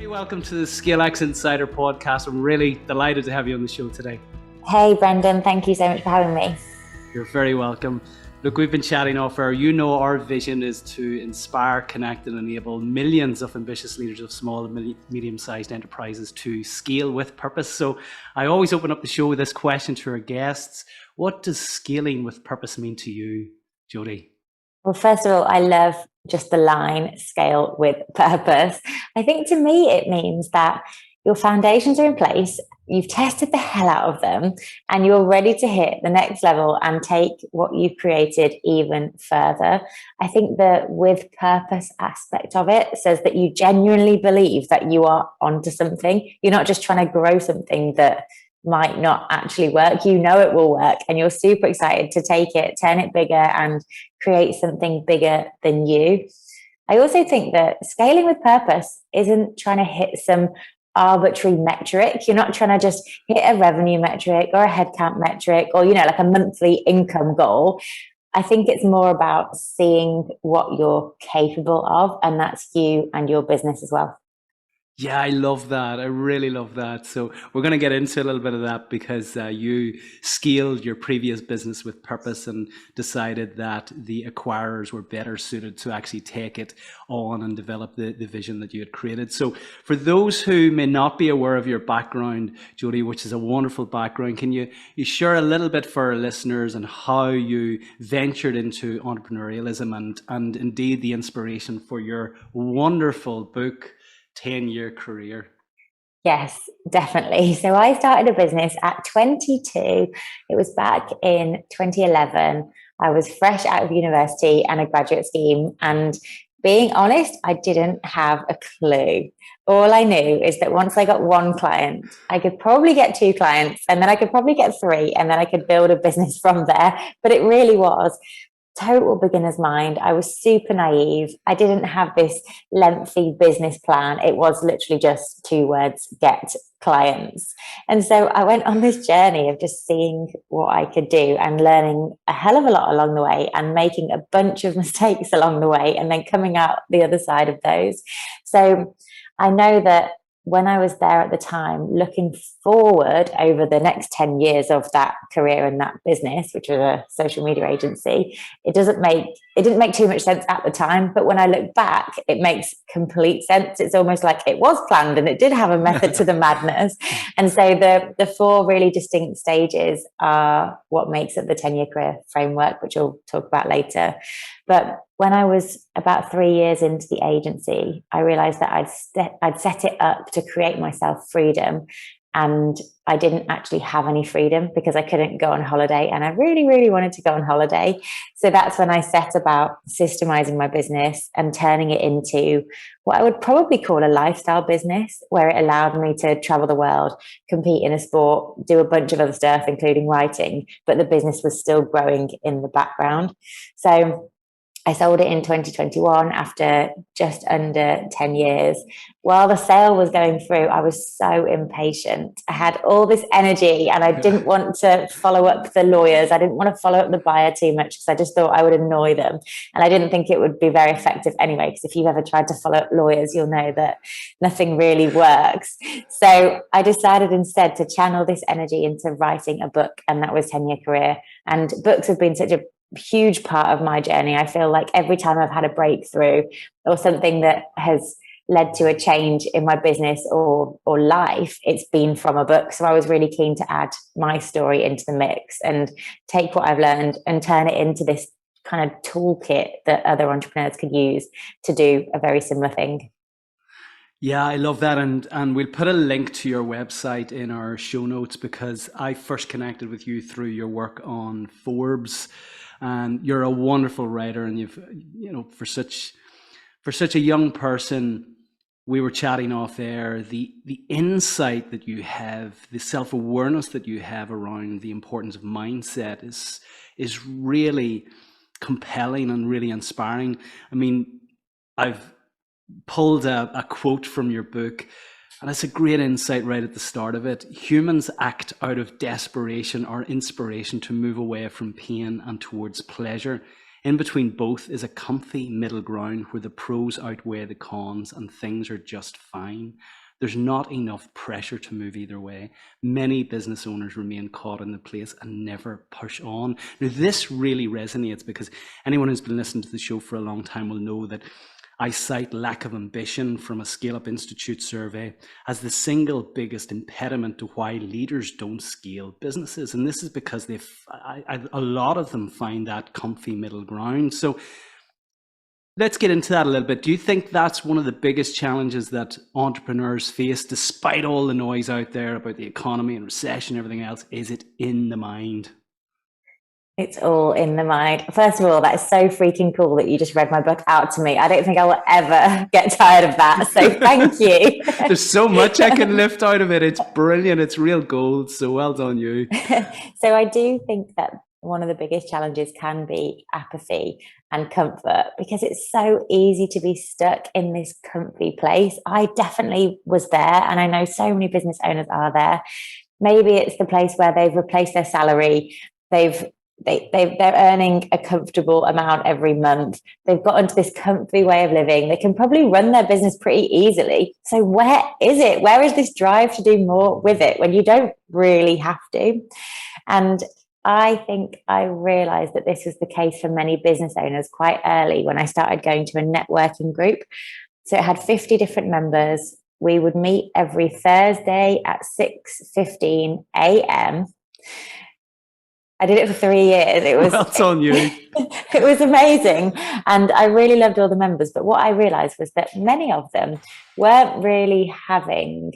Welcome to the ScaleX Insider podcast. I'm really delighted to have you on the show today. Hey, Brendan. Thank you so much for having me. You're very welcome. Look, we've been chatting off air. You know, our vision is to inspire, connect, and enable millions of ambitious leaders of small and medium-sized enterprises to scale with purpose. So I always open up the show with this question to our guests. What does scaling with purpose mean to you, Jodie? Well, first of all, I love just the line scale with purpose. I think to me, it means that your foundations are in place, you've tested the hell out of them, and you're ready to hit the next level and take what you've created even further. I think the with purpose aspect of it says that you genuinely believe that you are onto something. You're not just trying to grow something that might not actually work. You know it will work, and you're super excited to take it, turn it bigger, and create something bigger than you. I also think that scaling with purpose isn't trying to hit some arbitrary metric. You're not trying to just hit a revenue metric or a headcount metric or, like a monthly income goal. I think it's more about seeing what you're capable of, and that's you and your business as well. Yeah, I love that. I really love that. So we're going to get into a little bit of that because you scaled your previous business with purpose and decided that the acquirers were better suited to actually take it on and develop the vision that you had created. So for those who may not be aware of your background, Jodie, which is a wonderful background, can you share a little bit for our listeners and how you ventured into entrepreneurialism and indeed the inspiration for your wonderful book, 10-year career? Yes, definitely. So I started a business at 22. It was back in 2011. I was fresh out of university and a graduate scheme. And being honest, I didn't have a clue. All I knew is that once I got one client, I could probably get two clients, and then I could probably get three, and then I could build a business from there. But it really was total beginner's mind. I was super naive. I didn't have this lengthy business plan. It was literally just two words: get clients. And so I went on this journey of just seeing what I could do and learning a hell of a lot along the way and making a bunch of mistakes along the way and then coming out the other side of those. So I know that when I was there at the time, looking forward over the next 10 years of that career and that business, which was a social media agency, it didn't make too much sense at the time. But when I look back, it makes complete sense. It's almost like it was planned and it did have a method to the madness. And so the four really distinct stages are what makes up the 10-year career framework, which we'll talk about later. But when I was about 3 years into the agency, I realized that I'd set it up to create myself freedom. And I didn't actually have any freedom because I couldn't go on holiday. And I really, really wanted to go on holiday. So that's when I set about systemizing my business and turning it into what I would probably call a lifestyle business, where it allowed me to travel the world, compete in a sport, do a bunch of other stuff, including writing, but the business was still growing in the background. So I sold it in 2021 after just under 10 years. While the sale was going through, I was so impatient. I had all this energy and I didn't want to follow up the lawyers. I didn't want to follow up the buyer too much because I just thought I would annoy them. And I didn't think it would be very effective anyway, because if you've ever tried to follow up lawyers, you'll know that nothing really works. So I decided instead to channel this energy into writing a book, and that was 10-year career. And books have been such a huge part of my journey. I feel like every time I've had a breakthrough or something that has led to a change in my business or life, it's been from a book. So I was really keen to add my story into the mix and take what I've learned and turn it into this kind of toolkit that other entrepreneurs could use to do a very similar thing. Yeah, I love that. And we'll put a link to your website in our show notes, because I first connected with you through your work on Forbes. And you're a wonderful writer, and you've, for such a young person, we were chatting off air, the insight that you have, the self-awareness that you have around the importance of mindset is really compelling and really inspiring. I mean, I've pulled a quote from your book, and it's a great insight right at the start of it. Humans act out of desperation or inspiration to move away from pain and towards pleasure. In between both is a comfy middle ground where the pros outweigh the cons and things are just fine. There's not enough pressure to move either way. Many business owners remain caught in the place and never push on. Now, this really resonates because anyone who's been listening to the show for a long time will know that I cite lack of ambition from a Scale Up Institute survey as the single biggest impediment to why leaders don't scale businesses. And this is because a lot of them find that comfy middle ground. So let's get into that a little bit. Do you think that's one of the biggest challenges that entrepreneurs face, despite all the noise out there about the economy and recession and everything else? Is it in the mind? It's all in the mind. First of all, that is so freaking cool that you just read my book out to me. I don't think I will ever get tired of that. So thank you. There's so much I can lift out of it. It's brilliant. It's real gold. So well done, you. So I do think that one of the biggest challenges can be apathy and comfort, because it's so easy to be stuck in this comfy place. I definitely was there, and I know so many business owners are there. Maybe it's the place where they've replaced their salary. They're earning a comfortable amount every month. They've got into this comfy way of living. They can probably run their business pretty easily. So where is it? Where is this drive to do more with it when you don't really have to? And I think I realized that this was the case for many business owners quite early when I started going to a networking group. So it had 50 different members. We would meet every Thursday at 6:15 a.m. I did it for 3 years. It was, well done, you. It was amazing. And I really loved all the members. But what I realized was that many of them weren't really having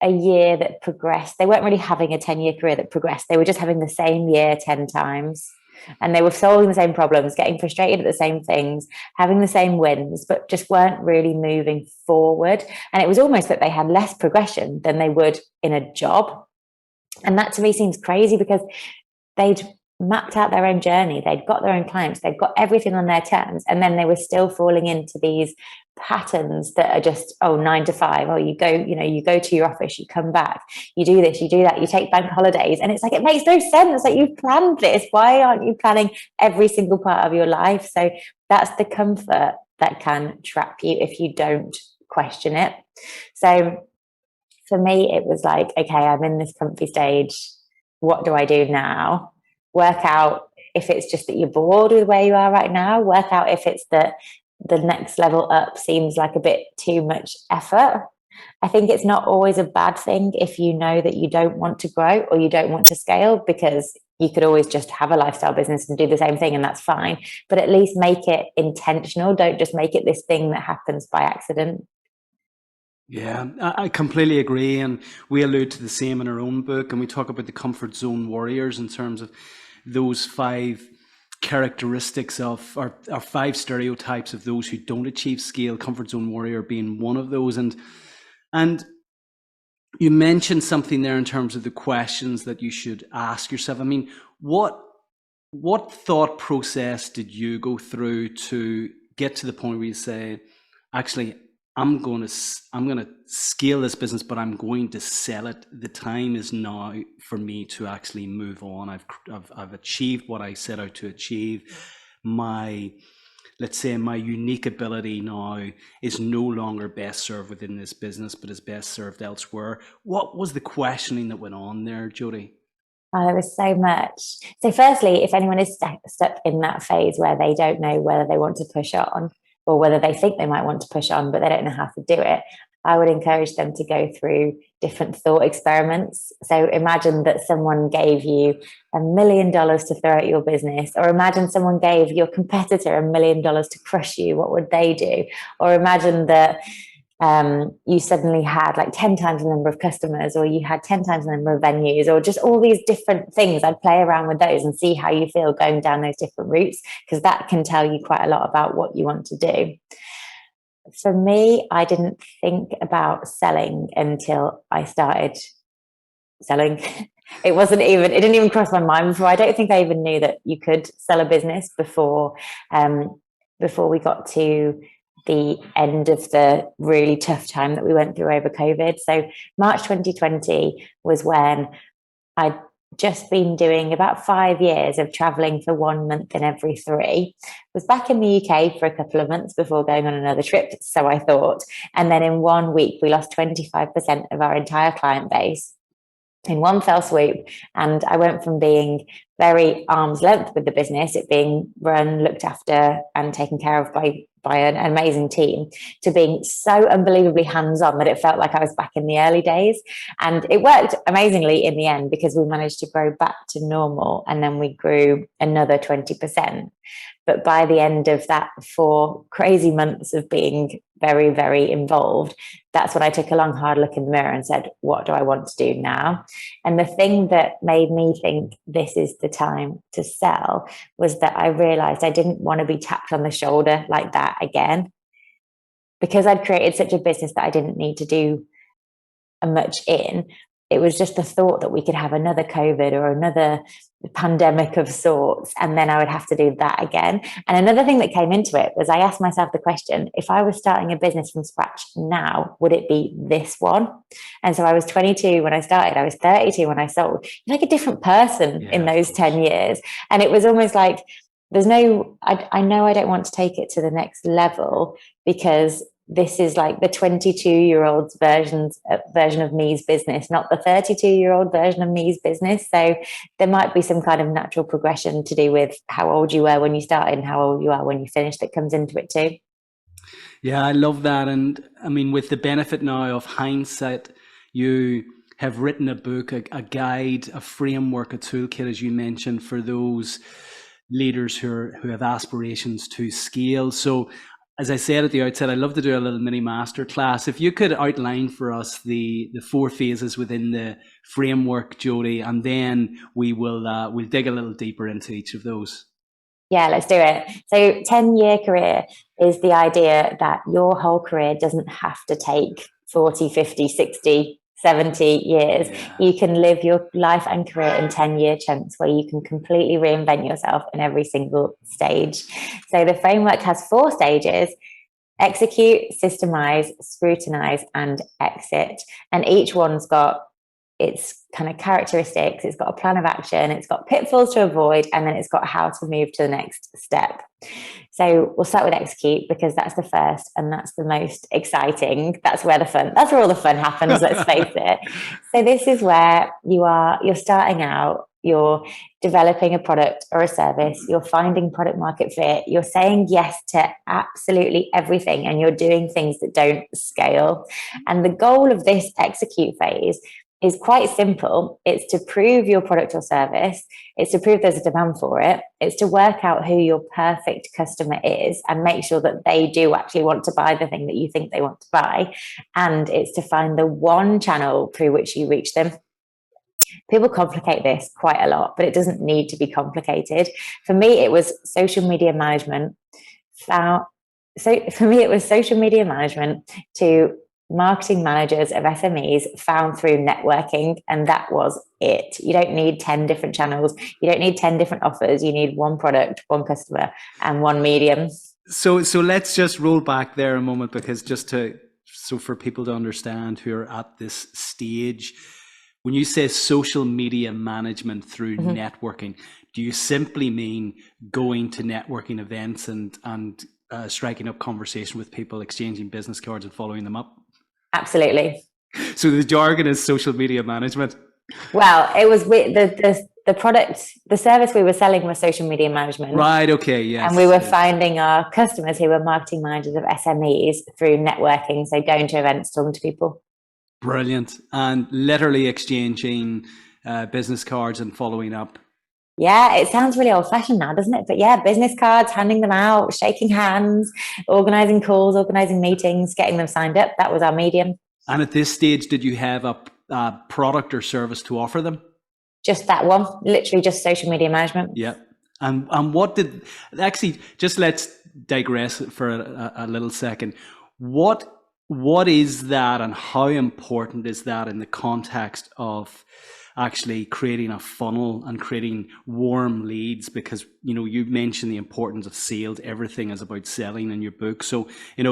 a year that progressed. They weren't really having a 10-year career that progressed. They were just having the same year 10 times. And they were solving the same problems, getting frustrated at the same things, having the same wins, but just weren't really moving forward. And it was almost that they had less progression than they would in a job. And that to me seems crazy, because they'd mapped out their own journey. They'd got their own clients. They'd got everything on their terms. And then they were still falling into these patterns that are just, 9 to 5. Oh, you go to your office, you come back, you do this, you do that, you take bank holidays. And it's like, it makes no sense. Like, you've planned this. Why aren't you planning every single part of your life? So that's the comfort that can trap you if you don't question it. So for me, it was like, okay, I'm in this comfy stage. What do I do now? Work out if it's just that you're bored with where you are right now. Work out if it's that the next level up seems like a bit too much effort. I think it's not always a bad thing if you know that you don't want to grow or you don't want to scale, because you could always just have a lifestyle business and do the same thing, and that's fine. But at least make it intentional. Don't just make it this thing that happens by accident. Yeah, I completely agree. And we allude to the same in our own book. And we talk about the comfort zone warriors in terms of those 5 characteristics of, or 5 stereotypes of those who don't achieve scale, comfort zone warrior being one of those. And you mentioned something there in terms of the questions that you should ask yourself. I mean, what thought process did you go through to get to the point where you say, actually, I'm going to scale this business, but I'm going to sell it. The time is now for me to actually move on. I've achieved what I set out to achieve. Let's say my unique ability now is no longer best served within this business, but is best served elsewhere. What was the questioning that went on there, Jodie? Oh, there was so much. So firstly, if anyone is stuck in that phase where they don't know whether they want to push on, or whether they think they might want to push on, but they don't know how to do it, I would encourage them to go through different thought experiments. So imagine that someone gave you $1 million to throw at your business, or imagine someone gave your competitor $1 million to crush you. What would they do? Or imagine that you suddenly had like 10 times the number of customers, or you had 10 times the number of venues, or just all these different things. I'd play around with those and see how you feel going down those different routes, because that can tell you quite a lot about what you want to do. For me, I didn't think about selling until I started selling. It didn't even cross my mind before. I don't think I even knew that you could sell a business before we got to the end of the really tough time that we went through over COVID. So March 2020 was when I just been doing about 5 years of traveling for 1 month in every 3. Was back in the UK for a couple of months before going on another trip, so I thought. And then in 1 week, we lost 25% of our entire client base in one fell swoop. And I went from being very arm's length with the business, it being run, looked after, and taken care of by an amazing team, to being so unbelievably hands-on that it felt like I was back in the early days. And it worked amazingly in the end, because we managed to grow back to normal, and then we grew another 20%. But by the end of that 4 crazy months of being very, very involved, that's when I took a long, hard look in the mirror and said, what do I want to do now? And the thing that made me think this is the time to sell was that I realized I didn't want to be tapped on the shoulder like that again. Because I'd created such a business that I didn't need to do much in, it was just the thought that we could have another COVID or another pandemic of sorts, and then I would have to do that again. And another thing that came into it was I asked myself the question, if I was starting a business from scratch now, would it be this one? And so I was 22 when I started, I was 32 when I sold. You're like a different person in those 10 years. And it was almost like, there's no, I know I don't want to take it to the next level, because this is like the 22-year-old's version of me's business, not the 32-year-old version of me's business. So there might be some kind of natural progression to do with how old you were when you started and how old you are when you finish that comes into it too. Yeah, I love that. And I mean, with the benefit now of hindsight, you have written a book, a guide, a framework, a toolkit, as you mentioned, for those leaders who have aspirations to scale. So as I said at the outset, I'd love to do a little mini masterclass. If you could outline for us the 4 phases within the framework, Jodie, and then we'll dig a little deeper into each of those. Yeah, let's do it. So 10-year career is the idea that your whole career doesn't have to take 40, 50, 60, 70 years. Yeah. You can live your life and career in 10-year chunks where you can completely reinvent yourself in every single stage. So the framework has 4 stages: execute, systemize, scrutinize, and exit. And each one's got its kind of characteristics, it's got a plan of action, it's got pitfalls to avoid, and then it's got how to move to the next step. So we'll start with execute, because that's the first and that's the most exciting. That's where all the fun happens, let's face it. So this is where you're starting out, you're developing a product or a service, you're finding product market fit, you're saying yes to absolutely everything, and you're doing things that don't scale. And the goal of this execute phase is quite simple. It's to prove your product or service. It's to prove there's a demand for it. It's to work out who your perfect customer is and make sure that they do actually want to buy the thing that you think they want to buy. And it's to find the one channel through which you reach them. People complicate this quite a lot, but it doesn't need to be complicated. For me, it was social media management. So for me, it was social media management to marketing managers of SMEs found through networking, and that was it. You don't need 10 different channels. You don't need 10 different offers. You need one product, one customer, and one medium. So let's just roll back there a moment, because so for people to understand who are at this stage, when you say social media management through networking, do you simply mean going to networking events and striking up conversation with people, exchanging business cards and following them up? Absolutely. So the jargon is social media management. Well, it was the product, the service we were selling was social media management. Right. Okay. Yes. And we were finding our customers who were marketing managers of SMEs through networking. So going to events, talking to people. Brilliant. And literally exchanging business cards and following up. Yeah, it sounds really old-fashioned now, doesn't it? But yeah, business cards, handing them out, shaking hands, organizing calls, organizing meetings, getting them signed up. That was our medium. And at this stage, did you have a product or service to offer them? Just that one, literally just social media management. Yeah. And what did, actually, just let's digress for a little second. What is that, and how important is that in the context of actually creating a funnel and creating warm leads, because, you mentioned the importance of sales. Everything is about selling in your book. So,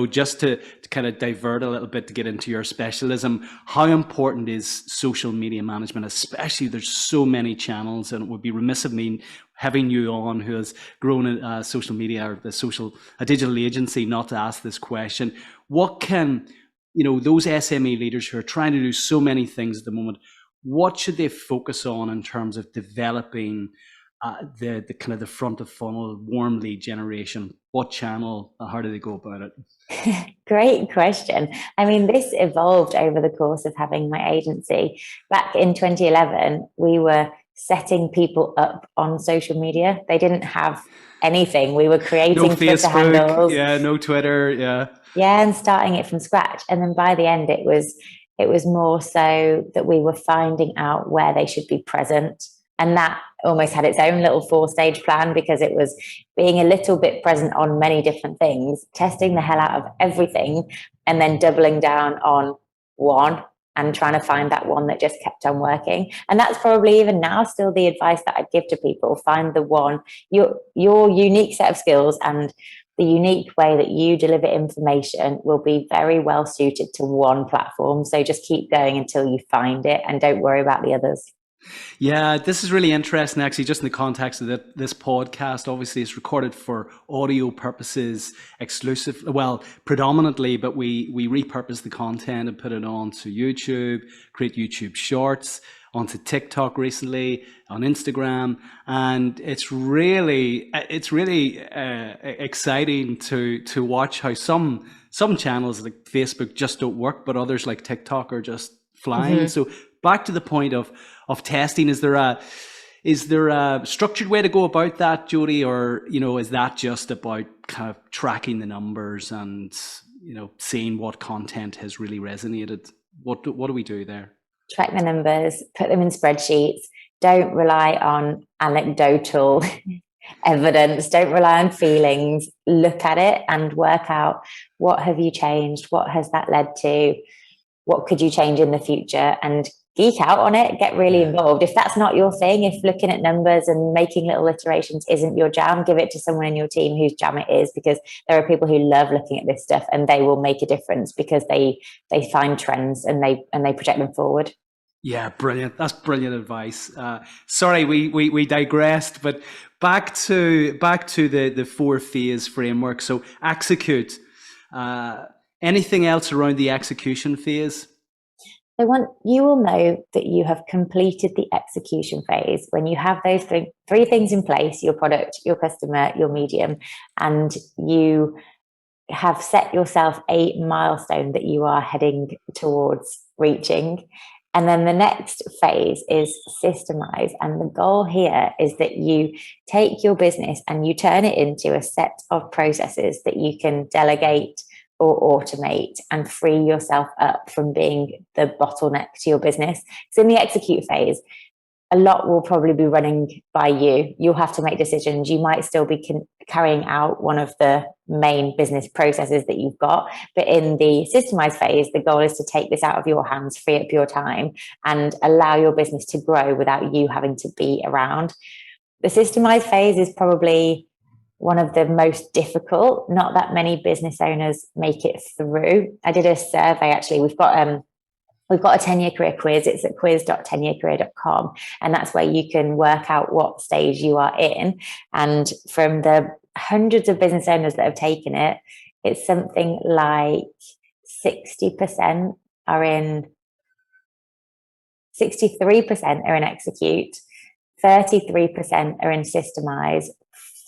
just to kind of divert a little bit to get into your specialism, how important is social media management? Especially, there's so many channels, and it would be remiss of me having you on, who has grown social media or a digital agency, not to ask this question. What can, those SME leaders who are trying to do so many things at the moment, what should they focus on in terms of developing the kind of the front of funnel warm lead generation? What channel? How do they go about it? Great question. I mean, this evolved over the course of having my agency. Back in 2011, we were setting people up on social media. They didn't have anything. We were creating no Twitter Facebook, handles. yeah, no Twitter, yeah. Yeah, and starting it from scratch. And then by the end, it was more so that we were finding out where they should be present. And that almost had its own little 4-stage plan, because it was being a little bit present on many different things, testing the hell out of everything, and then doubling down on one and trying to find that one that just kept on working. And that's probably even now still the advice that I'd give to people. Find the one, your unique set of skills and the unique way that you deliver information will be very well suited to one platform. So just keep going until you find it, and don't worry about the others. Yeah, this is really interesting, actually, just in the context of this podcast. Obviously, it's recorded for audio purposes predominantly, but we repurpose the content and put it onto YouTube, create YouTube shorts, onto TikTok recently, on Instagram. And it's really exciting to watch how some channels like Facebook just don't work, but others like TikTok are just flying. Mm-hmm. So back to the point of testing, is there a structured way to go about that, Jodie, or is that just about kind of tracking the numbers and seeing what content has really resonated? What do we do there? Track the numbers, put them in spreadsheets. Don't rely on anecdotal evidence. Don't rely on feelings. Look at it and work out, what have you changed? What has that led to? What could you change in the future? And geek out on it, get really involved. If that's not your thing, if looking at numbers and making little iterations isn't your jam, give it to someone in your team whose jam it is, because there are people who love looking at this stuff, and they will make a difference because they find trends and they project them forward. Yeah, brilliant. That's brilliant advice. Sorry, we digressed, but back to the 4-phase framework. So execute. Anything else around the execution phase? You will know that you have completed the execution phase when you have those three things in place: your product, your customer, your medium, and you have set yourself a milestone that you are heading towards reaching. And then the next phase is systemize. And the goal here is that you take your business and you turn it into a set of processes that you can delegate or automate and free yourself up from being the bottleneck to your business. So in the execute phase, a lot will probably be running by you. You'll have to make decisions. You might still be carrying out one of the main business processes that you've got. But in the systemize phase, the goal is to take this out of your hands, free up your time, and allow your business to grow without you having to be around. The systemize phase is probably one of the most difficult. Not that many business owners make it through. I did a survey, actually. We've got a 10-year career quiz. It's at quiz.10yearcareer.com. And that's where you can work out what stage you are in. And from the hundreds of business owners that have taken it, it's something like 60% are in, 63% are in execute, 33% are in systemize,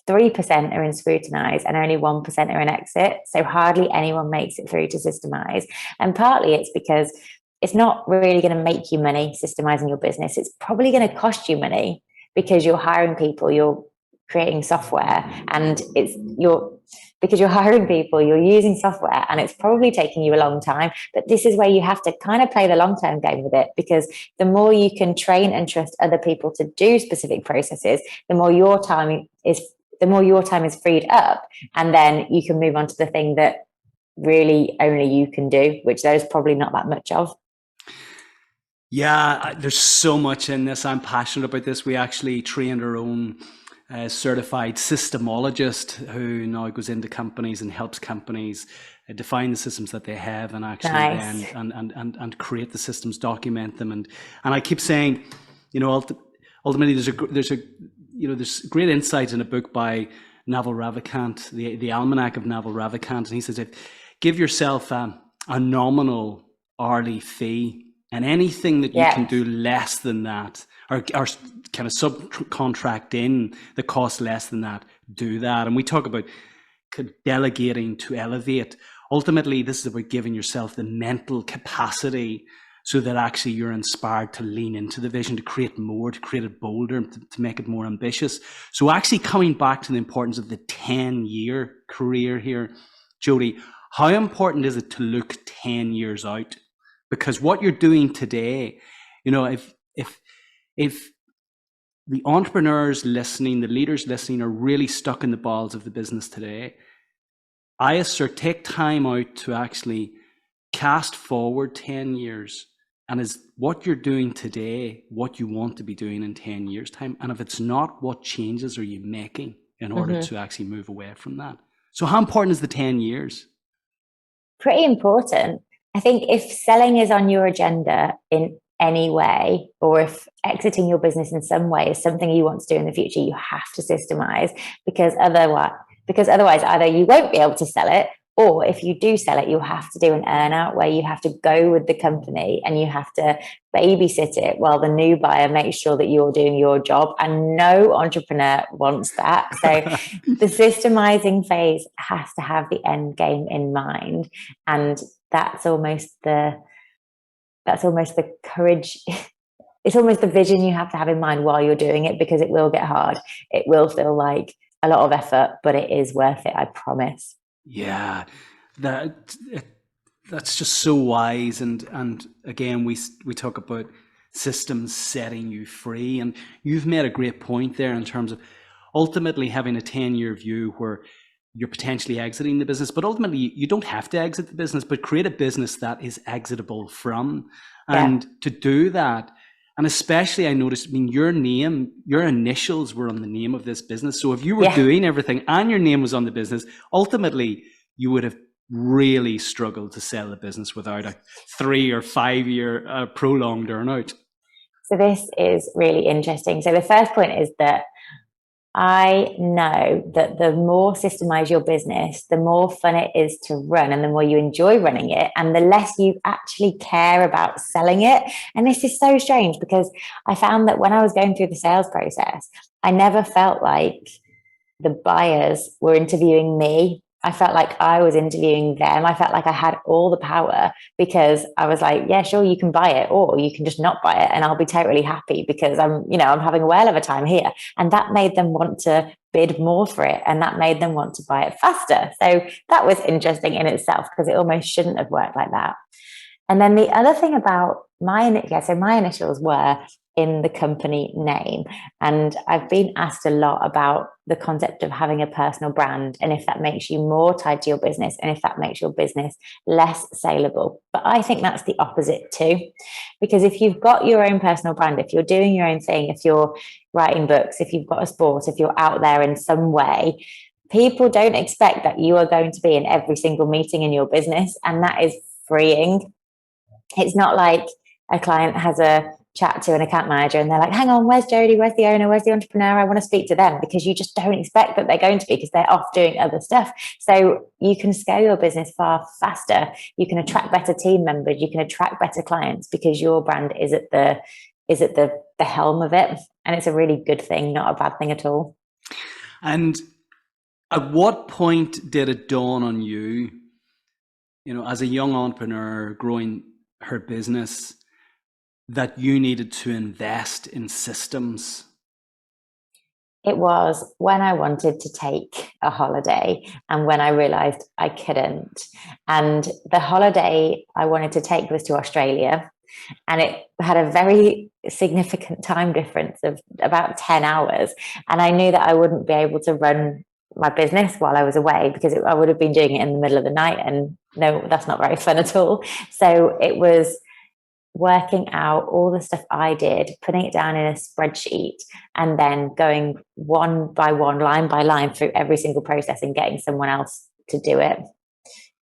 3% are in scrutinize, and only 1% are in exit. So hardly anyone makes it through to systemize. And partly it's because it's not really going to make you money systemizing your business. It's probably going to cost you money because you're hiring people, you're creating software, and because you're hiring people, you're using software, and it's probably taking you a long time. But this is where you have to kind of play the long-term game with it, because the more you can train and trust other people to do specific processes, the more your time is freed up, and then you can move on to the thing that really only you can do, which there's probably not that much of. Yeah, there's so much in this. I'm passionate about this. We actually trained our own certified systemologist who now goes into companies and helps companies define the systems that they have, and actually Nice. then and create the systems, document them, and I keep saying, you know, ultimately there's great insights in a book by Naval Ravikant, the Almanac of Naval Ravikant, and he says, if give yourself a nominal hourly fee, and anything that you can do less than that, or kind of subcontract in the cost less than that, do that. And we talk about delegating to elevate. Ultimately, this is about giving yourself the mental capacity so that actually you're inspired to lean into the vision, to create more, to create it bolder, to make it more ambitious. So actually coming back to the importance of the 10-year career here, Jodie, how important is it to look 10 years out? Because what you're doing today, you know, if the entrepreneurs listening, the leaders listening are really stuck in the balls of the business today, I assert, take time out to actually cast forward 10 years. And is what you're doing today what you want to be doing in 10 years' time? And if it's not, what changes are you making in order to actually move away from that? So how important is the 10 years? Pretty important. I think if selling is on your agenda in any way, or if exiting your business in some way is something you want to do in the future, you have to systemize, because otherwise either you won't be able to sell it, or if you do sell it, you'll have to do an earn out where you have to go with the company and you have to babysit it while the new buyer makes sure that you're doing your job. And no entrepreneur wants that. So the systemizing phase has to have the end game in mind. And that's almost the courage. It's almost the vision you have to have in mind while you're doing it, because it will get hard. It will feel like a lot of effort, but it is worth it, I promise. Yeah, that's just so wise. And again, we talk about systems setting you free, and you've made a great point there in terms of ultimately having a 10-year view where you're potentially exiting the business, but ultimately you don't have to exit the business, but create a business that is exitable from. And to do that, and especially I noticed, I mean, your name, your initials were on the name of this business. So if you were doing everything and your name was on the business, ultimately you would have really struggled to sell the business without a 3 or 5 year prolonged earnout. So this is really interesting. So the first point is that I know that the more systemize your business, the more fun it is to run and the more you enjoy running it, and the less you actually care about selling it. And this is so strange, because I found that when I was going through the sales process, I never felt like the buyers were interviewing me. I felt like I was interviewing them. I felt like I had all the power, because I was like, yeah, sure, you can buy it, or you can just not buy it, and I'll be totally happy, because I'm having a whale of a time here. And that made them want to bid more for it, and that made them want to buy it faster. So that was interesting in itself, because it almost shouldn't have worked like that. And then the other thing about my initials were in the company name. And I've been asked a lot about the concept of having a personal brand, and if that makes you more tied to your business, and if that makes your business less saleable. But I think that's the opposite too, because if you've got your own personal brand, if you're doing your own thing, if you're writing books, if you've got a sport, if you're out there in some way, people don't expect that you are going to be in every single meeting in your business. And that is freeing. It's not like a client has a chat to an account manager and they're like, hang on, where's Jodie? Where's the owner? Where's the entrepreneur? I want to speak to them, because you just don't expect that they're going to be, because they're off doing other stuff. So you can scale your business far faster. You can attract better team members. You can attract better clients, because your brand is at the helm of it. And it's a really good thing, not a bad thing at all. And at what point did it dawn on you, as a young entrepreneur growing her business, that you needed to invest in systems? It was when I wanted to take a holiday, and when I realized I couldn't. And the holiday I wanted to take was to Australia, and it had a very significant time difference of about 10 hours. And I knew that I wouldn't be able to run my business while I was away, because I would have been doing it in the middle of the night, and no, that's not very fun at all. So it was working out all the stuff I did, putting it down in a spreadsheet, and then going one by one, line by line through every single process and getting someone else to do it.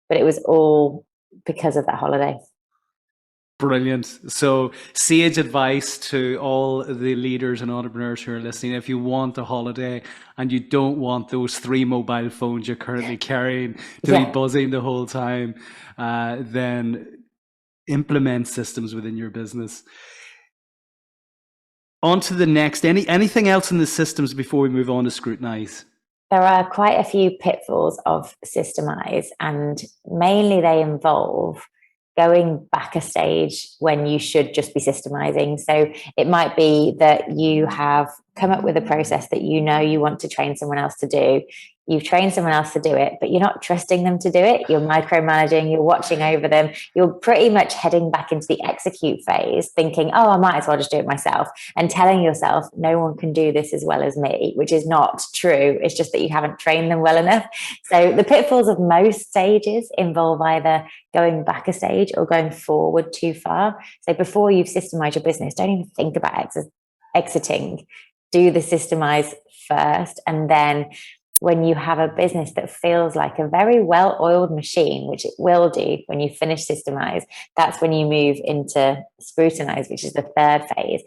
But it was all because of that holiday. Brilliant. So, sage advice to all the leaders and entrepreneurs who are listening. If you want a holiday and you don't want those 3 mobile phones you're currently carrying to be buzzing the whole time, then implement systems within your business. On to the next. Anything else in the systems before we move on to scrutinize? There are quite a few pitfalls of Systemize, and mainly they involve going back a stage when you should just be systemizing. So it might be that you have come up with a process that you know you want to train someone else to do. You've trained someone else to do it, but you're not trusting them to do it. You're micromanaging, you're watching over them. You're pretty much heading back into the execute phase, thinking, oh, I might as well just do it myself, and telling yourself, no one can do this as well as me, which is not true. It's just that you haven't trained them well enough. So the pitfalls of most stages involve either going back a stage or going forward too far. So before you've systemized your business, don't even think about exiting. Do the systemize first, and then when you have a business that feels like a very well-oiled machine, which it will do when you finish systemize, that's when you move into scrutinize, which is the third phase.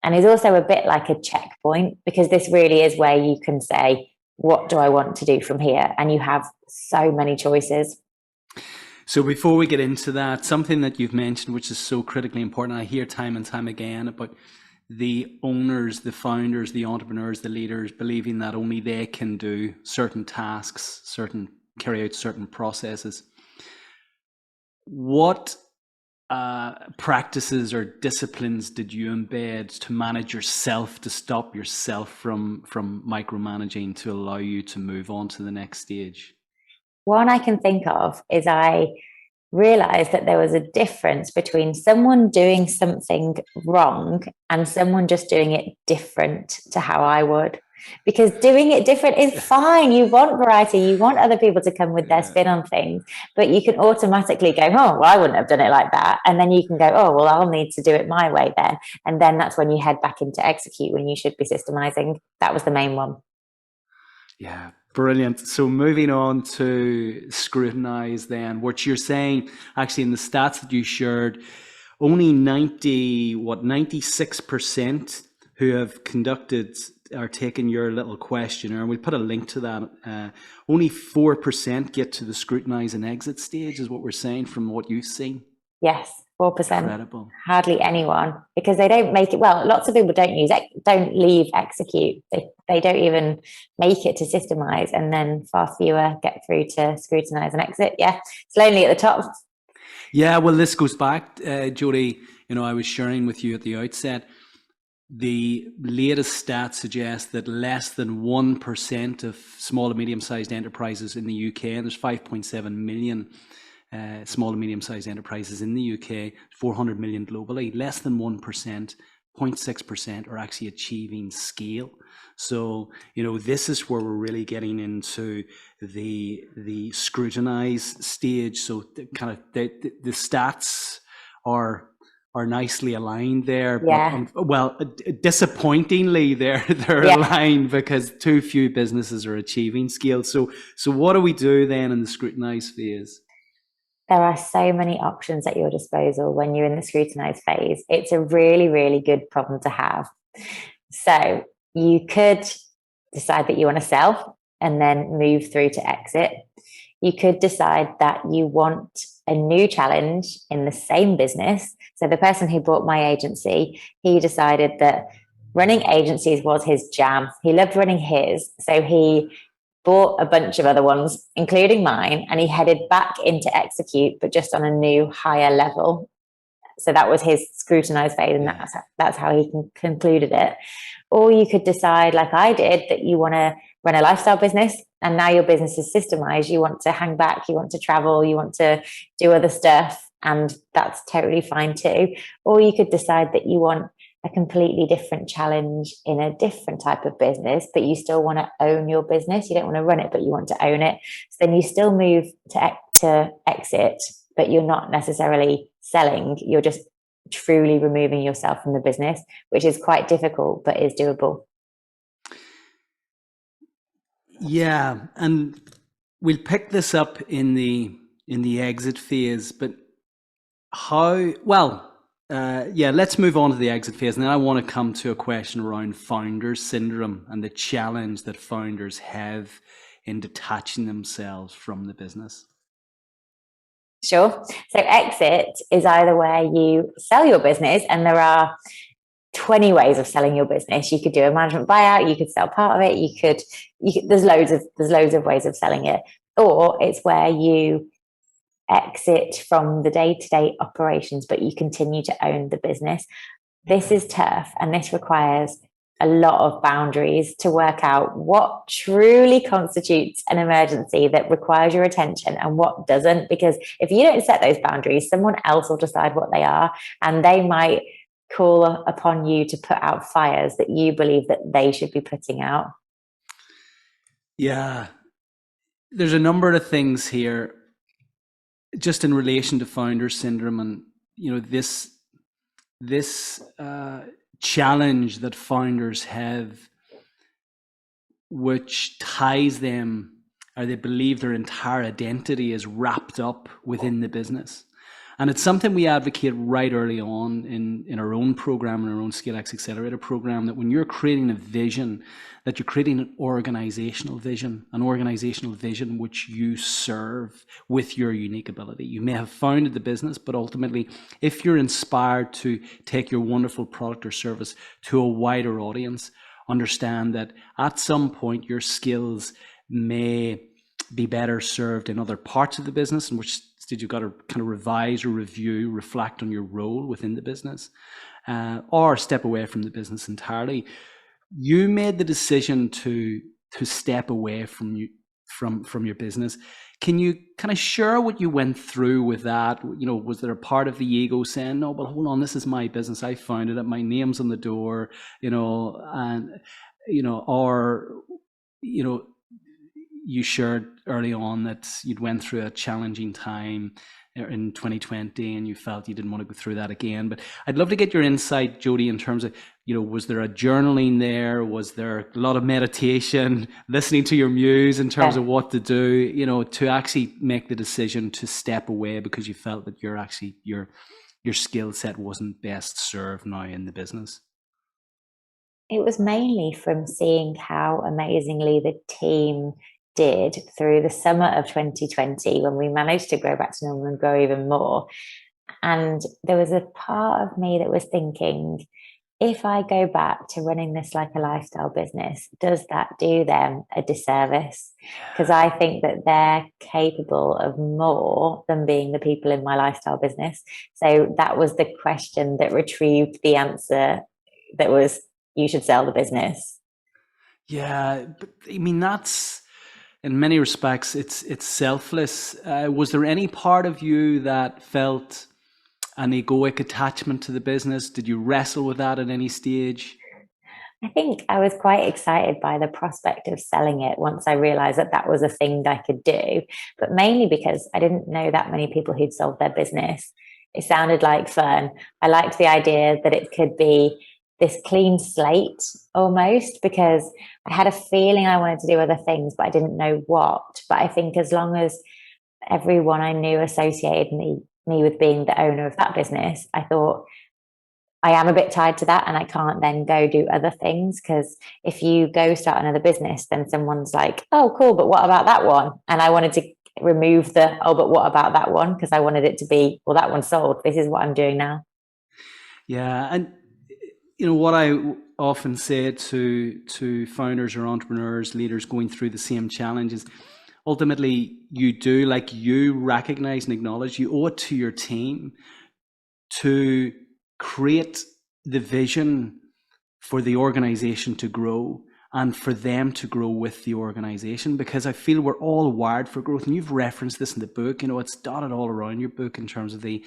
And is also a bit like a checkpoint, because this really is where you can say, what do I want to do from here? And you have so many choices. So before we get into that, something that you've mentioned, which is so critically important, I hear time and time again about the owners, the founders, the entrepreneurs, the leaders believing that only they can do certain tasks, carry out certain processes. What practices or disciplines did you embed to manage yourself, to stop yourself from micromanaging, to allow you to move on to the next stage? One I can think of is I realized that there was a difference between someone doing something wrong and someone just doing it different to how I would. Because doing it different is fine. You want variety. You want other people to come with their spin on things, but you can automatically go, oh, well, I wouldn't have done it like that. And then you can go, oh, well, I'll need to do it my way then. And then that's when you head back into execute, when you should be systemizing. That was the main one. Yeah. Brilliant. So moving on to scrutinize then, what you're saying, actually in the stats that you shared, only 96% who have conducted or taken your little questionnaire, and we'll put a link to that, only 4% get to the scrutinize and exit stage is what we're saying from what you've seen. Yes, 4%. Incredible. Hardly anyone, because they don't make it. Well, lots of people don't leave execute. They don't even make it to systemize, and then far fewer get through to scrutinize and exit. Yeah, it's lonely at the top. Yeah, well, this goes back, Jodie, I was sharing with you at the outset, the latest stats suggest that less than 1% of small and medium-sized enterprises in the UK, and there's 5.7 million small and medium-sized enterprises in the UK, 400 million globally, less than 1%, 0.6% are actually achieving scale. So, this is where we're really getting into the scrutinize stage. So the stats are nicely aligned there. Yeah. But, disappointingly, they're aligned because too few businesses are achieving scale. So what do we do then in the scrutinize phase? There are so many options at your disposal when you're in the scrutinize phase. It's a really, really good problem to have. So you could decide that you want to sell and then move through to exit. You could decide that you want a new challenge in the same business. So the person who bought my agency, he decided that running agencies was his jam. He loved running his. So he bought a bunch of other ones, including mine, and he headed back into execute, but just on a new higher level. So that was his scrutinize phase, and that's how he concluded it. Or you could decide, like I did, that you want to run a lifestyle business, and now your business is systemized. You want to hang back, you want to travel, you want to do other stuff, and that's totally fine too. Or you could decide that you want a completely different challenge in a different type of business, but you still want to own your business. You don't want to run it, but you want to own it. So then you still move to exit, but you're not necessarily selling. You're just truly removing yourself from the business, which is quite difficult, but is doable. Yeah, and we'll pick this up in the exit phase, but how, well, yeah, let's move on to the exit phase. And then I want to come to a question around founder syndrome and the challenge that founders have in detaching themselves from the business. Sure. So exit is either where you sell your business, and there are 20 ways of selling your business. You could do a management buyout, you could sell part of it, you could there's loads of ways of selling it. Or it's where you exit from the day-to-day operations, but you continue to own the business. This is tough, and this requires a lot of boundaries to work out what truly constitutes an emergency that requires your attention and what doesn't. Because if you don't set those boundaries, someone else will decide what they are, and they might call upon you to put out fires that you believe that they should be putting out. Yeah, there's a number of things here just in relation to founder syndrome, and this challenge that founders have, which ties them, or they believe their entire identity is wrapped up within the business. And it's something we advocate right early on in our own program, in our own ScaleX Accelerator program, that when you're creating a vision, that you're creating an organizational vision which you serve with your unique ability. You may have founded the business, but ultimately, if you're inspired to take your wonderful product or service to a wider audience, understand that at some point your skills may be better served in other parts of the business, in which stage you've got to kind of revise or review, reflect on your role within the business, or step away from the business entirely. You made the decision to step away from your business. Can you kind of share what you went through with that? Was there a part of the ego saying, "No, but hold on, this is my business. I founded it. My name's on the door," you shared early on that you'd went through a challenging time in 2020 and you felt you didn't want to go through that again. But I'd love to get your insight, Jodie, in terms of, was there a journaling there? Was there a lot of meditation, listening to your muse in terms of what to do, to actually make the decision to step away because you felt that your skill set wasn't best served now in the business? It was mainly from seeing how amazingly the team did through the summer of 2020, when we managed to grow back to normal and grow even more. And there was a part of me that was thinking, if I go back to running this like a lifestyle business, does that do them a disservice? Because I think that they're capable of more than being the people in my lifestyle business. So that was the question that retrieved the answer that was, you should sell the business. Yeah, but I mean, that's, in many respects, it's selfless. Was there any part of you that felt an egoic attachment to the business? Did you wrestle with that at any stage? I think I was quite excited by the prospect of selling it once I realized that that was a thing I could do, but mainly because I didn't know that many people who'd sold their business. It sounded like fun. I liked the idea that it could be this clean slate almost, because I had a feeling I wanted to do other things, but I didn't know what. But I think as long as everyone I knew associated me with being the owner of that business, I thought, I am a bit tied to that, and I can't then go do other things, because if you go start another business, then someone's like, oh, cool, but what about that one? And I wanted to remove the, oh, but what about that one? Because I wanted it to be, well, that one's sold. This is what I'm doing now. Yeah. And what I often say to founders or entrepreneurs, leaders going through the same challenges, ultimately you recognize and acknowledge you owe it to your team to create the vision for the organization to grow and for them to grow with the organization, because I feel we're all wired for growth. And you've referenced this in the book, it's dotted all around your book in terms of the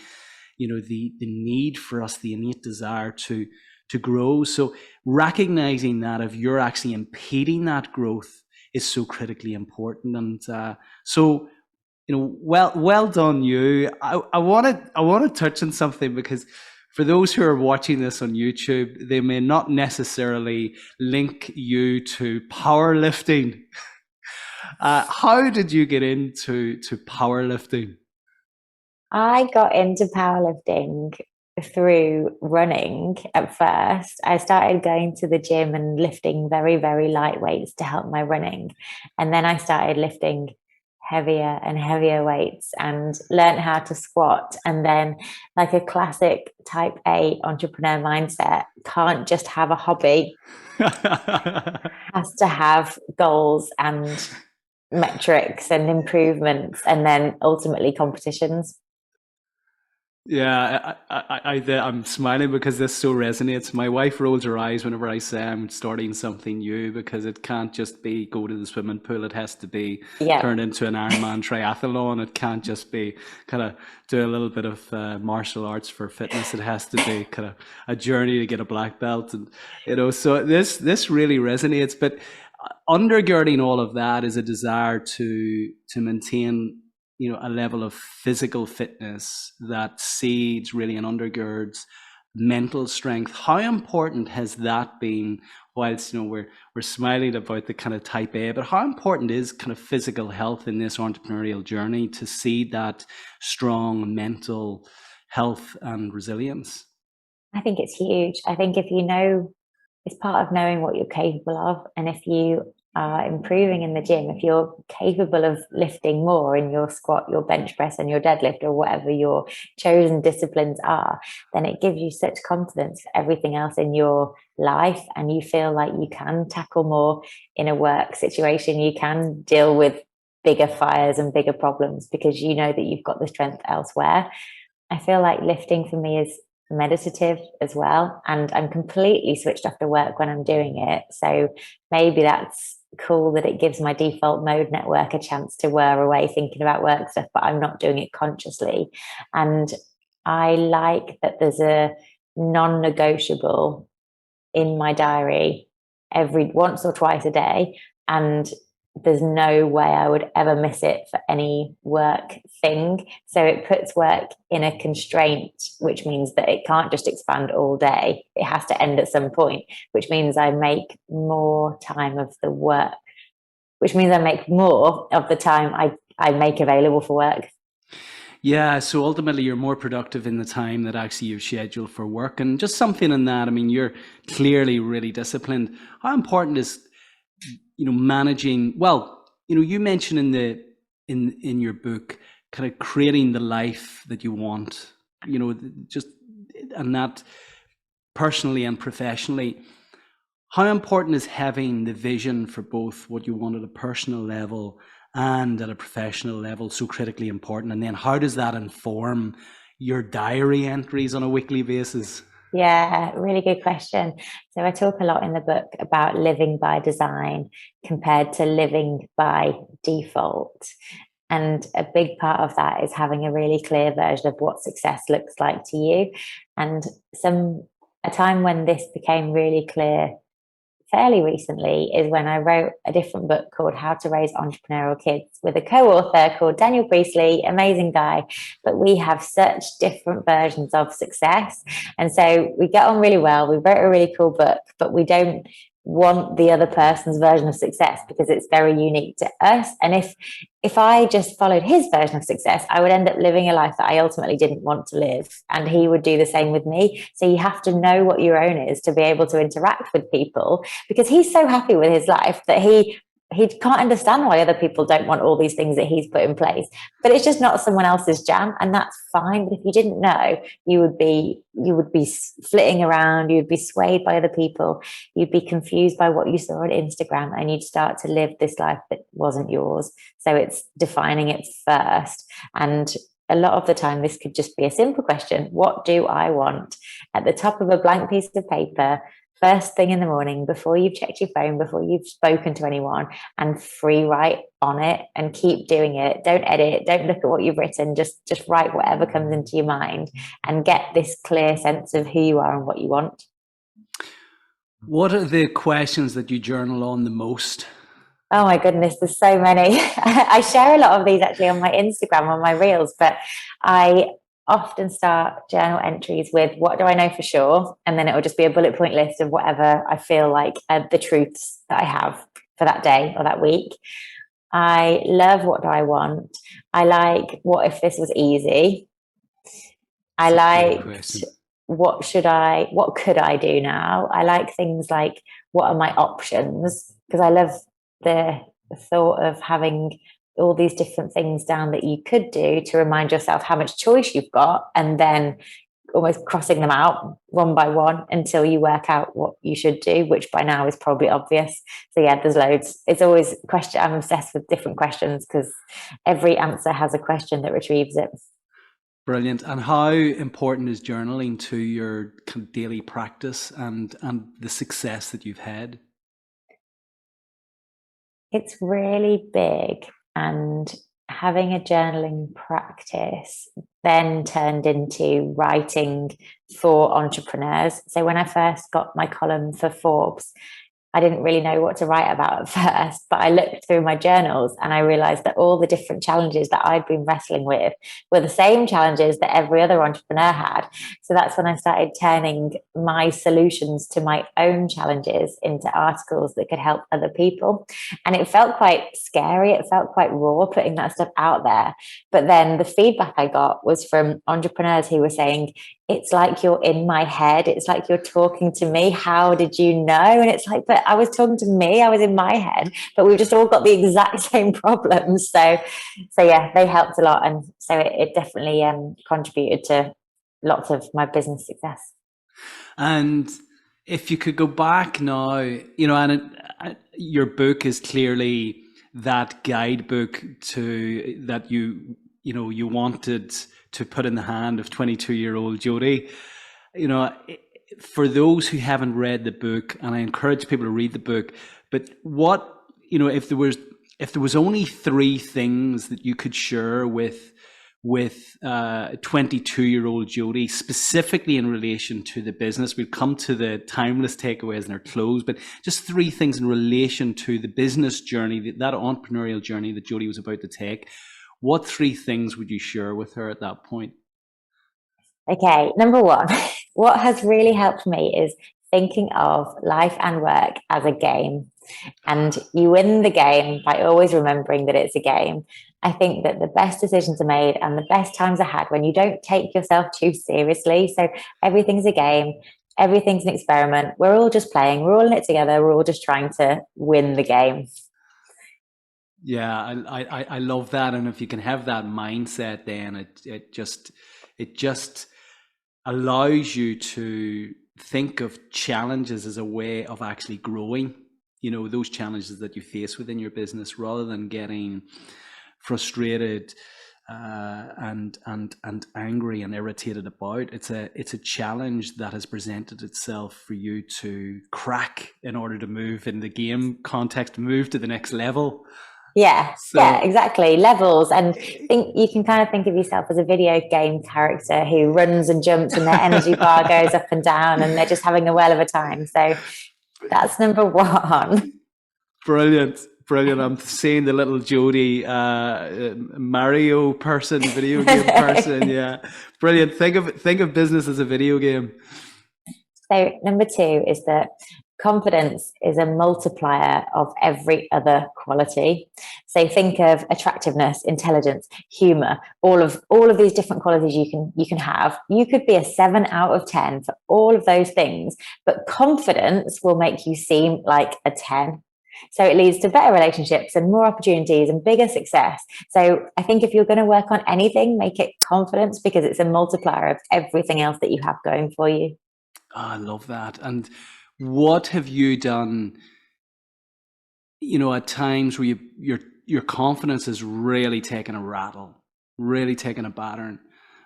need for us, the innate desire to grow. So recognizing that if you're actually impeding that growth is so critically important. And well done you. I want to touch on something, because for those who are watching this on YouTube, they may not necessarily link you to powerlifting. How did you get into powerlifting? I got into powerlifting through running at first. I started going to the gym and lifting very, very light weights to help my running. And then I started lifting heavier and heavier weights and learned how to squat. And then, like a classic type A entrepreneur mindset, can't just have a hobby, has to have goals and metrics and improvements, and then ultimately competitions. Yeah, I'm smiling because this so resonates. My wife rolls her eyes whenever I say I'm starting something new, because it can't just be go to the swimming pool. It has to be Yeah. turned into an Ironman triathlon. It can't just be kind of do a little bit of martial arts for fitness. It has to be kind of a journey to get a black belt, and so this really resonates. But undergirding all of that is a desire to maintain a level of physical fitness that seeds really and undergirds mental strength. How important has that been? Whilst we're smiling about the kind of type A, but how important is kind of physical health in this entrepreneurial journey to seed that strong mental health and resilience? I think it's huge. I think if you know, it's part of knowing what you're capable of. And if you are improving in the gym, if you're capable of lifting more in your squat, your bench press, and your deadlift, or whatever your chosen disciplines are, then it gives you such confidence for everything else in your life. And you feel like you can tackle more in a work situation. You can deal with bigger fires and bigger problems because you know that you've got the strength elsewhere. I feel like lifting for me is meditative as well, and I'm completely switched off to work when I'm doing it. So maybe that's cool that it gives my default mode network a chance to whir away thinking about work stuff, but I'm not doing it consciously. And I like that there's a non-negotiable in my diary every once or twice a day, and there's no way I would ever miss it for any work thing. So it puts work in a constraint, which means that it can't just expand all day. It has to end at some point, which means I make more time of the work, which means I make more of the time I make available for work. Yeah, so ultimately you're more productive in the time that actually you've scheduled for work. And just something in that, I mean, you're clearly really disciplined. How important is managing, well, you mentioned in your book kind of creating the life that you want, just, and that personally and professionally. How important is having the vision for both what you want at a personal level and at a professional level so critically important? And then how does that inform your diary entries on a weekly basis? Yeah, really good question. So I talk a lot in the book about living by design compared to living by default. And a big part of that is having a really clear version of what success looks like to you. And a time when this became really clear fairly recently is when I wrote a different book called How to Raise Entrepreneurial Kids with a co-author called Daniel Priestley, amazing guy, but we have such different versions of success. And so we get on really well. We wrote a really cool book, but we don't want the other person's version of success because it's very unique to us. And if I just followed his version of success, I would end up living a life that I ultimately didn't want to live, and he would do the same with me. So you have to know what your own is to be able to interact with people, because he's so happy with his life that he can't understand why other people don't want all these things that he's put in place. But it's just not someone else's jam, and that's fine. But if you didn't know, you would be flitting around, you'd be swayed by other people, you'd be confused by what you saw on Instagram, and you'd start to live this life that wasn't yours. So it's defining it first. And a lot of the time, this could just be a simple question: what do I want? At the top of a blank piece of paper, first thing in the morning, before you've checked your phone, before you've spoken to anyone, and free write on it and keep doing it. Don't edit, don't look at what you've written, just write whatever comes into your mind and get this clear sense of who you are and what you want. What are the questions that you journal on the most? Oh my goodness, there's so many. I share a lot of these actually on my Instagram, on my reels, but I often start journal entries with what do I know for sure? And then it will just be a bullet point list of whatever I feel like are the truths that I have for that day or that week. I love what do I want? I like what if this was easy? I liked what could I do now? I like things like what are my options? Because I love the thought of having all these different things down that you could do to remind yourself how much choice you've got, and then almost crossing them out one by one until you work out what you should do, which by now is probably obvious. So yeah, there's loads. It's always question. I'm obsessed with different questions because every answer has a question that retrieves it. Brilliant. And how important is journaling to your daily practice and the success that you've had? It's really big, and having a journaling practice then turned into writing for entrepreneurs. So when I first got my column for Forbes, I didn't really know what to write about at first, but I looked through my journals and I realized that all the different challenges that I'd been wrestling with were the same challenges that every other entrepreneur had. So that's when I started turning my solutions to my own challenges into articles that could help other people. And it felt quite scary. It felt quite raw putting that stuff out there. But then the feedback I got was from entrepreneurs who were saying, it's like you're in my head. It's like you're talking to me. How did you know? And it's like, but I was talking to me. I was in my head, but we've just all got the exact same problems. So yeah, they helped a lot. And so it definitely contributed to lots of my business success. And if you could go back now, your book is clearly that guidebook to that you wanted to put in the hand of 22-year-old Jodie. For those who haven't read the book, and I encourage people to read the book, but if there was only 3 things that you could share with 22-year-old Jodie, specifically in relation to the business. We'll come to the timeless takeaways in our close, but just 3 things in relation to the business journey, that entrepreneurial journey that Jodie was about to take. What 3 things would you share with her at that point? Okay, number 1, what has really helped me is thinking of life and work as a game. And you win the game by always remembering that it's a game. I think that the best decisions are made and the best times are had when you don't take yourself too seriously. So everything's a game, everything's an experiment. We're all just playing, we're all in it together, we're all just trying to win the game. Yeah, I love that. And if you can have that mindset, then it just allows you to think of challenges as a way of actually growing, those challenges that you face within your business, rather than getting frustrated and angry and irritated about. It's a challenge that has presented itself for you to crack in order to move in the game context, move to the next level. Yeah, exactly. Levels. And you can kind of think of yourself as a video game character who runs and jumps and their energy bar goes up and down and they're just having a whale of a time. So that's number 1. Brilliant. I'm seeing the little Jodie Mario person, video game person. Yeah. Brilliant. Think of business as a video game. So number 2 is that confidence is a multiplier of every other quality. So think of attractiveness, intelligence, humor, all of these different qualities you can have. You could be a 7 out of 10 for all of those things, but confidence will make you seem like a 10. So it leads to better relationships and more opportunities and bigger success. So I think if you're going to work on anything, make it confidence, because it's a multiplier of everything else that you have going for you. Oh, I love that. And what have you done, at times where your confidence is really taking a rattle, really taking a battering,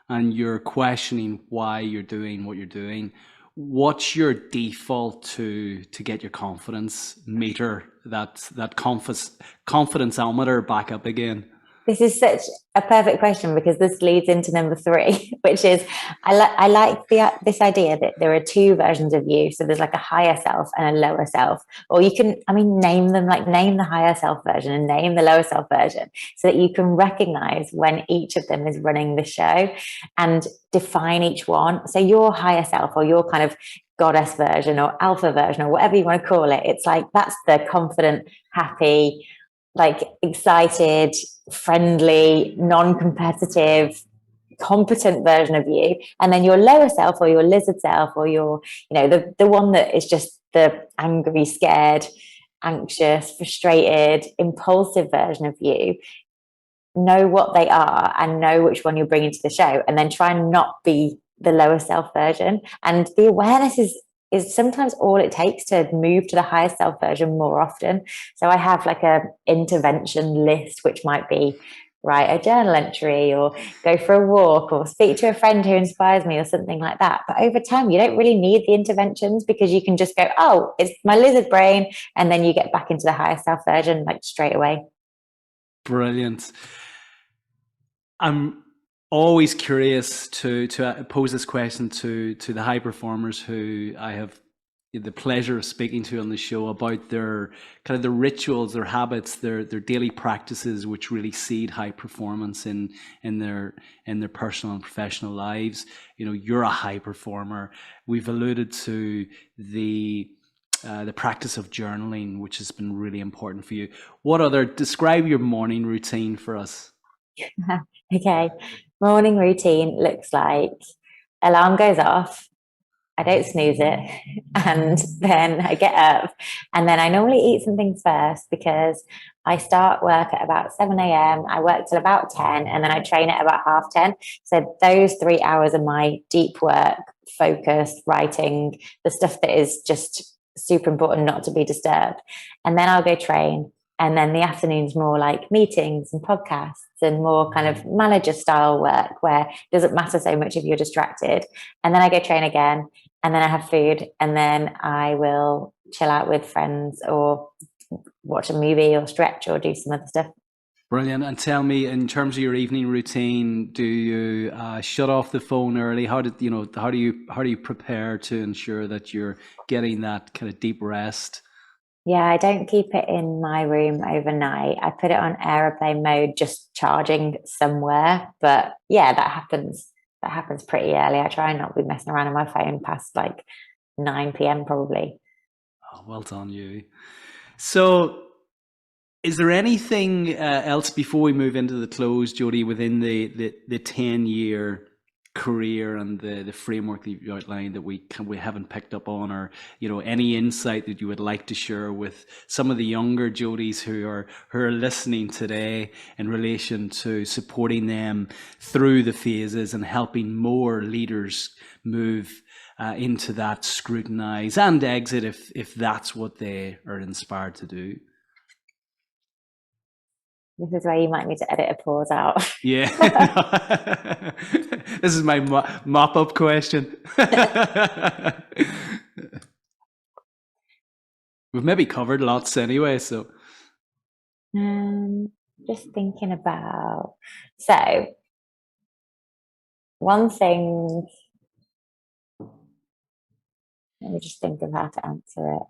and you're questioning why you're doing what you're doing? What's your default to get your confidence meter, that confidenceometer back up again? This is such a perfect question because this leads into number three, which is I like this idea that there are two versions of you. So there's like a higher self and a lower self, or you can, I mean, name them, like name the higher self version and name the lower self version, so that you can recognize when each of them is running the show and define each one. So your higher self, or your kind of goddess version or alpha version, or whatever you want to call it, it's like that's the confident, happy, like excited, friendly, non-competitive, competent version of you. And then your lower self, or your lizard self, or your, the one that is just the angry, scared, anxious, frustrated, impulsive version of you. Know what they are and know which one you're bringing to the show, and then try and not be the lower self version. And the awareness is sometimes all it takes to move to the higher self version more often. So I have like a intervention list, which might be write a journal entry, or go for a walk, or speak to a friend who inspires me, or something like that. But over time, you don't really need the interventions, because you can just go, oh, it's my lizard brain, and then you get back into the higher self version like straight away. Brilliant. I'm always curious to pose this question to the high performers who I have the pleasure of speaking to on the show, about their kind of the rituals, their habits, their daily practices, which really seed high performance in their personal and professional lives. You're a high performer. We've alluded to the practice of journaling, which has been really important for you. Describe your morning routine for us. Okay. Morning routine looks like alarm goes off, I don't snooze it, and then I get up, and then I normally eat some things first, because I start work at about 7 a.m. I work till about 10, and then I train at about 10:30. So those 3 hours are my deep work, focus, writing, the stuff that is just super important not to be disturbed. And then I'll go train. And then the afternoon's more like meetings and podcasts and more kind of manager style work, where it doesn't matter so much if you're distracted. And then I go train again, and then I have food, and then I will chill out with friends, or watch a movie, or stretch, or do some other stuff. Brilliant. And tell me, in terms of your evening routine, do you shut off the phone early? How do you prepare to ensure that you're getting that kind of deep rest? Yeah, I don't keep it in my room overnight. I put it on airplane mode, just charging somewhere. But yeah, that happens. That happens pretty early. I try and not be messing around on my phone past like 9 p.m. probably. Oh, well done, you. So, is there anything else before we move into the close, Jodie, within the 10-year career and the framework that you outlined that we haven't picked up on, or any insight that you would like to share with some of the younger Jodies who are listening today, in relation to supporting them through the phases and helping more leaders move into that scrutinize and exit if that's what they are inspired to do? This is where you might need to edit a pause out. Yeah. This is my mop-up question. We've maybe covered lots anyway, so. Just thinking about. So, one thing. Let me just think of how to answer it.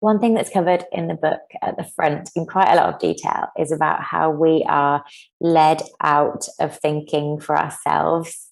One thing that's covered in the book at the front in quite a lot of detail is about how we are led out of thinking for ourselves.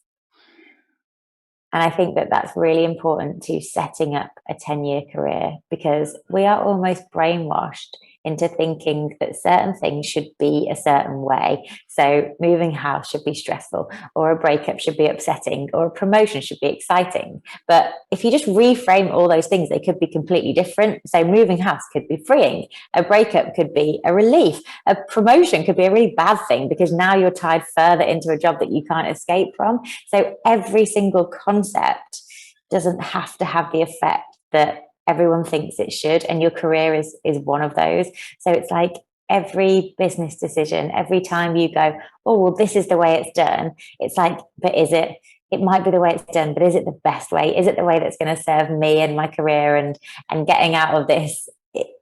And I think that that's really important to setting up a 10-year career, because we are almost brainwashed into thinking that certain things should be a certain way. So moving house should be stressful, or a breakup should be upsetting, or a promotion should be exciting. But if you just reframe all those things, they could be completely different. So moving house could be freeing. A breakup could be a relief. A promotion could be a really bad thing, because now you're tied further into a job that you can't escape from. So every single concept doesn't have to have the effect that everyone thinks it should, and your career is one of those. So it's like every business decision, every time you go, oh, well, this is the way it's done, it's like, but is it? It might be the way it's done, but is it the best way? Is it the way that's going to serve me and my career and getting out of this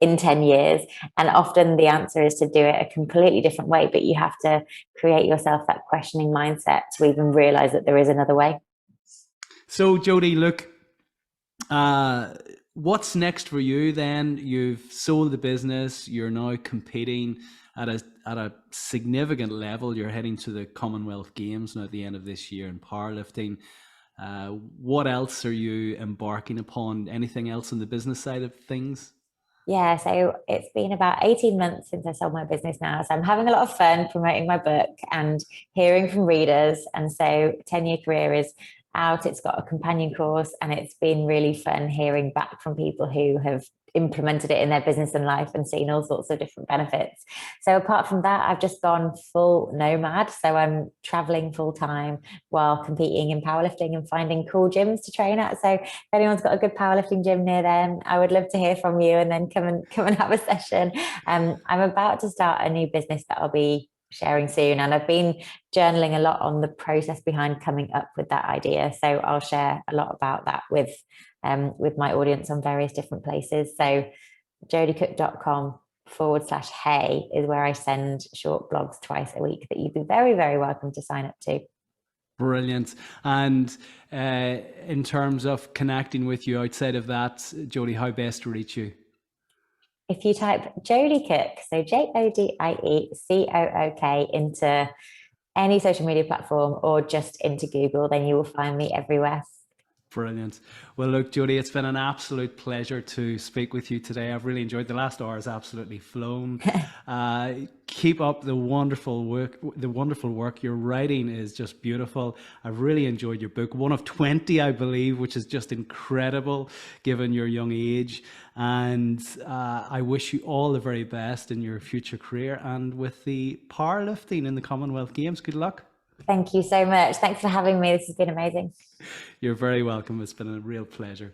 in 10 years? And often the answer is to do it a completely different way, but you have to create yourself that questioning mindset to even realize that there is another way. So Jodie, look, what's next for you then? You've sold the business, you're now competing at a significant level. You're heading to the Commonwealth Games now at the end of this year in powerlifting. What else are you embarking upon? Anything else on the business side of things? Yeah, so it's been about 18 months since I sold my business now. So I'm having a lot of fun promoting my book and hearing from readers. And so 10-year career is out. It's got a companion course, and it's been really fun hearing back from people who have implemented it in their business and life and seen all sorts of different benefits. So apart from that, I've just gone full nomad. So I'm traveling full time while competing in powerlifting and finding cool gyms to train at. So if anyone's got a good powerlifting gym near them, I would love to hear from you, and then come and have a session. I'm about to start a new business that I'll be sharing soon, and I've been journaling a lot on the process behind coming up with that idea. So I'll share a lot about that with my audience on various different places. So jodiecook.com/hey is where I send short blogs twice a week that you'd be very, very welcome to sign up to. Brilliant. And in terms of connecting with you outside of that, Jodie, how best to reach you? If you type Jodie Cook, so JodieCook into any social media platform or just into Google, then you will find me everywhere. Brilliant. Well, look, Jodie, it's been an absolute pleasure to speak with you today. I've really enjoyed the last hour. Has absolutely flown. Keep up the wonderful work. The wonderful work. Your writing is just beautiful. I've really enjoyed your book, one of 20, I believe, which is just incredible given your young age. And I wish you all the very best in your future career and with the powerlifting in the Commonwealth Games. Good luck. Thank you so much. Thanks for having me. This has been amazing. You're very welcome. It's been a real pleasure.